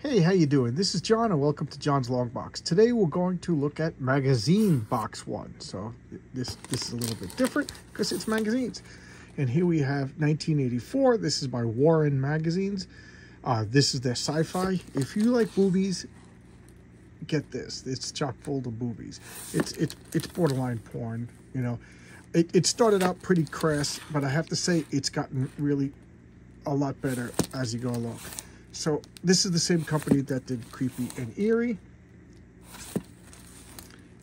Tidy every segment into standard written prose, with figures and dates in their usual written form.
Hey, how you doing? This is John and welcome to John's Long Box. Today we're going to look at magazine box one. So this is a little bit different because it's magazines. And here we have 1984. This is by Warren Magazines. This is their sci-fi. If you like boobies, get this. It's chock full of boobies. It's borderline porn, you know. It started out pretty crass, but I have to say it's gotten really a lot better as you go along. So this is the same company that did Creepy and Eerie.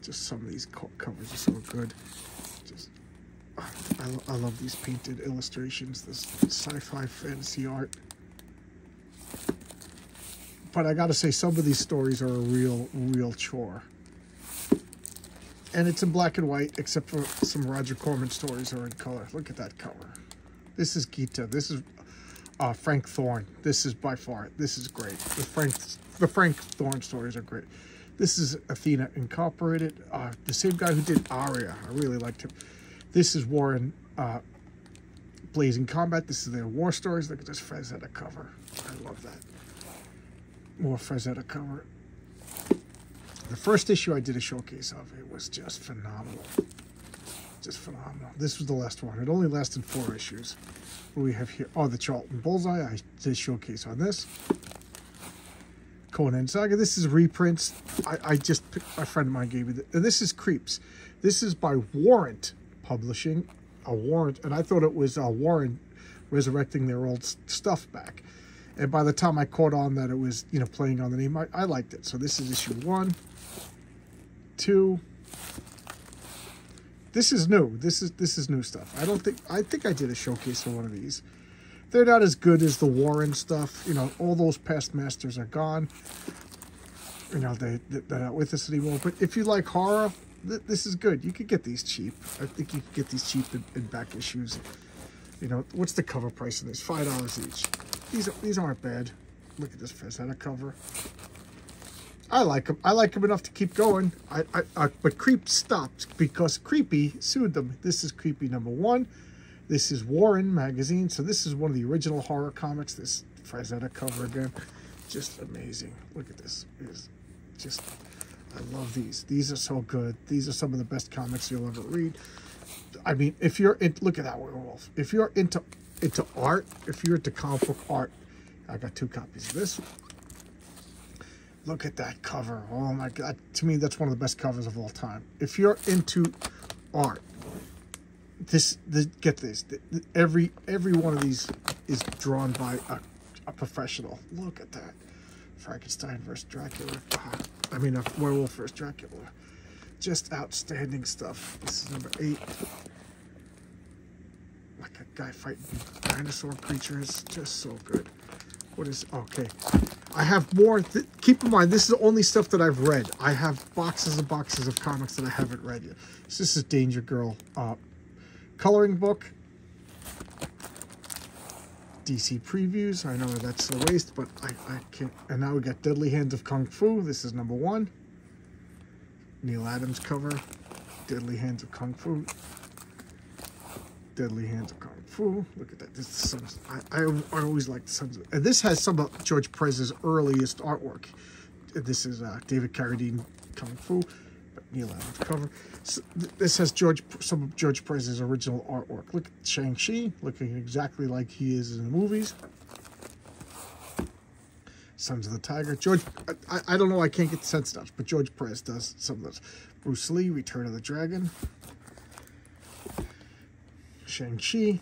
Just some of these covers are so good. Just I love these painted illustrations, this sci-fi fantasy art. But I gotta say, some of these stories are a real chore. And it's in black and white, except for some Roger Corman stories are in color. Look at that cover. This is Gita. This is Frank Thorne. This is by far, this is great. The Frank Thorne stories are great. This is Athena Incorporated. The same guy who did Aria. I really liked him. This is Warren Blazing Combat. This is their war stories. Look at this Frazetta cover. I love that. More Frazetta cover. The first issue I did a showcase of, it was just phenomenal. Just phenomenal. This was the last one. It only lasted 4 issues. What do we have here? Oh, the Charlton Bullseye. I did a showcase on this. Conan Saga. This is reprints. I just picked, a friend of mine gave me this. And this is Creeps. This is by Warrant Publishing. A Warrant. And I thought it was Warren resurrecting their old stuff back. And by the time I caught on that it was, you know, playing on the name, I liked it. So this is issue 1, 2. This is new. This is new stuff. I think I did a showcase for one of these. They're not as good as the Warren stuff. You know, all those past masters are gone. You know, they're not with us anymore. But if you like horror, this is good. You could get these cheap. I think you could get these cheap in back issues. You know, what's the cover price of this? $5 each. These aren't bad. Look at this Frazetta cover. I like them. I like them enough to keep going. But Creep stopped because Creepy sued them. This is Creepy number 1. This is Warren Magazine. So this is one of the original horror comics. This Frazetta cover again. Just amazing. Look at this. It's just, I love these. These are so good. These are some of the best comics you'll ever read. I mean, if you're in, look at that werewolf. If you're into art, if you're into comic book art, I got 2 copies of this. Look at that cover. Oh my God. To me, that's one of the best covers of all time. If you're into art, get this. Every one of these is drawn by a professional. Look at that. Frankenstein versus Dracula. I mean, a werewolf versus Dracula. Just outstanding stuff. This is number 8. Like a guy fighting dinosaur creatures. Just so good. What is, okay. I have more, keep in mind, this is the only stuff that I've read. I have boxes and boxes of comics that I haven't read yet. So this is Danger Girl coloring book. DC previews. I know that's a waste, but I can't. And now we got Deadly Hands of Kung Fu. This is number 1. Neil Adams cover. Deadly Hands of Kung Fu. Deadly Hands of Kung Fu. Look at that. This is the Sons. I always like the Sons. And this has some of George Perez's earliest artwork. This is David Carradine Kung Fu. But Neil Adams cover. So this has some of George Perez's original artwork. Look at Shang-Chi, looking exactly like he is in the movies. Sons of the Tiger. George, I don't know. I can't get the sense stuff, but George Perez does some of those. Bruce Lee, Return of the Dragon. Shang-Chi,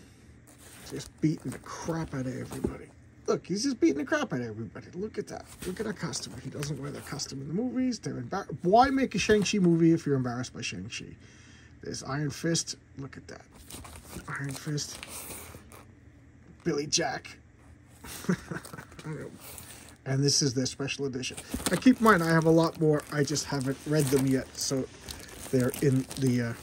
just beating the crap out of everybody. Look, he's just beating the crap out of everybody. Look at that. Look at that costume. He doesn't wear that costume in the movies. They're embarrassed. Why make a Shang-Chi movie if you're embarrassed by Shang-Chi? There's Iron Fist. Look at that. Iron Fist. Billy Jack. And this is their special edition. Now keep in mind, I have a lot more. I just haven't read them yet. So they're in the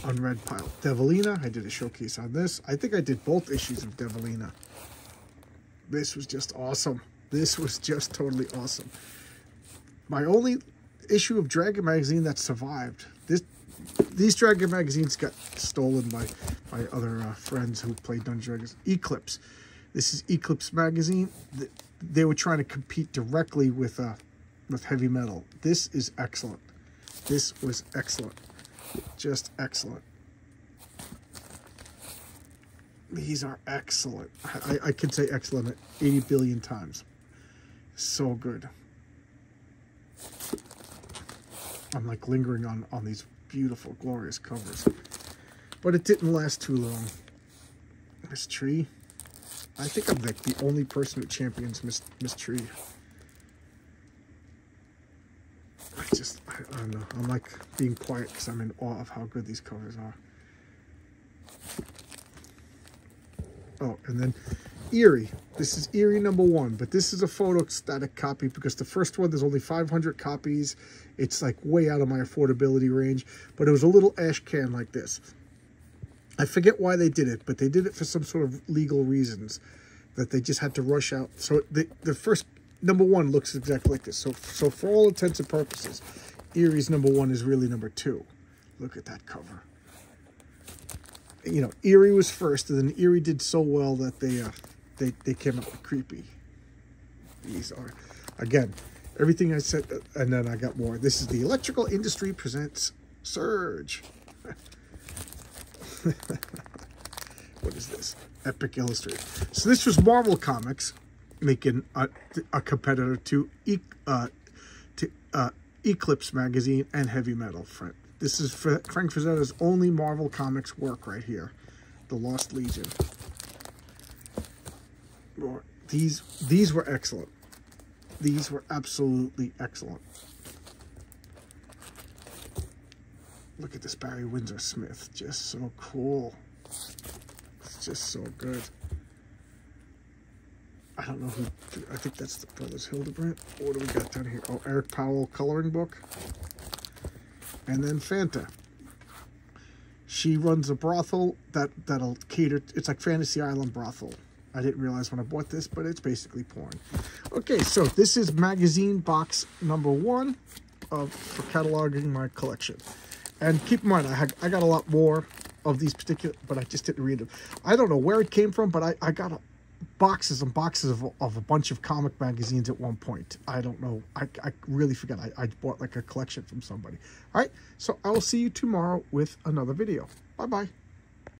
unread pile. Devilina, I did a showcase on this. I think I did both issues of Devilina. This was just awesome. This was just totally awesome. My only issue of Dragon Magazine that survived. These Dragon Magazines got stolen by other friends who played Dungeons & Dragons. Eclipse. This is Eclipse Magazine. they were trying to compete directly with Heavy Metal. This is excellent. This was excellent. Just excellent. These are excellent. I could say excellent 80 billion times. So good. I'm like lingering on these beautiful, glorious covers. But it didn't last too long. Miss Tree. I think I'm like the only person who champions Miss Tree. I don't know. I'm like being quiet because I'm in awe of how good these covers are. Oh, and then Eerie. This is Eerie #1, but this is a photostatic copy because the first one, there's only 500 copies. It's like way out of my affordability range, but it was a little ash can like this. I forget why they did it, but they did it for some sort of legal reasons that they just had to rush out. So the first #1 looks exactly like this. So for all intents and purposes, Eerie's #1 is really #2. Look at that cover. You know, Eerie was first, and then Eerie did so well that they came up with Creepy. These are, again, everything I said, and then I got more. This is the Electrical Industry presents Surge. What is this? Epic Illustrated. So this was Marvel Comics making a competitor to Eclipse magazine and Heavy Metal. This is Frank Frazetta's only Marvel Comics work right here. The Lost Legion. These were excellent. These were absolutely excellent. Look at this Barry Windsor Smith. Just so cool. It's just so good. I don't know who, I think that's the Brothers Hildebrandt. What do we got down here? Oh, Eric Powell coloring book. And then Fanta. She runs a brothel that'll cater, it's like Fantasy Island brothel. I didn't realize when I bought this, but it's basically porn. Okay, so this is magazine box #1 for cataloging my collection. And keep in mind, I got a lot more of these particular, but I just didn't read them. I don't know where it came from, but I got boxes and boxes of a bunch of comic magazines at one point. I don't know. I really forget. I bought like a collection from somebody. All right, so I will see you tomorrow with another video. Bye-bye.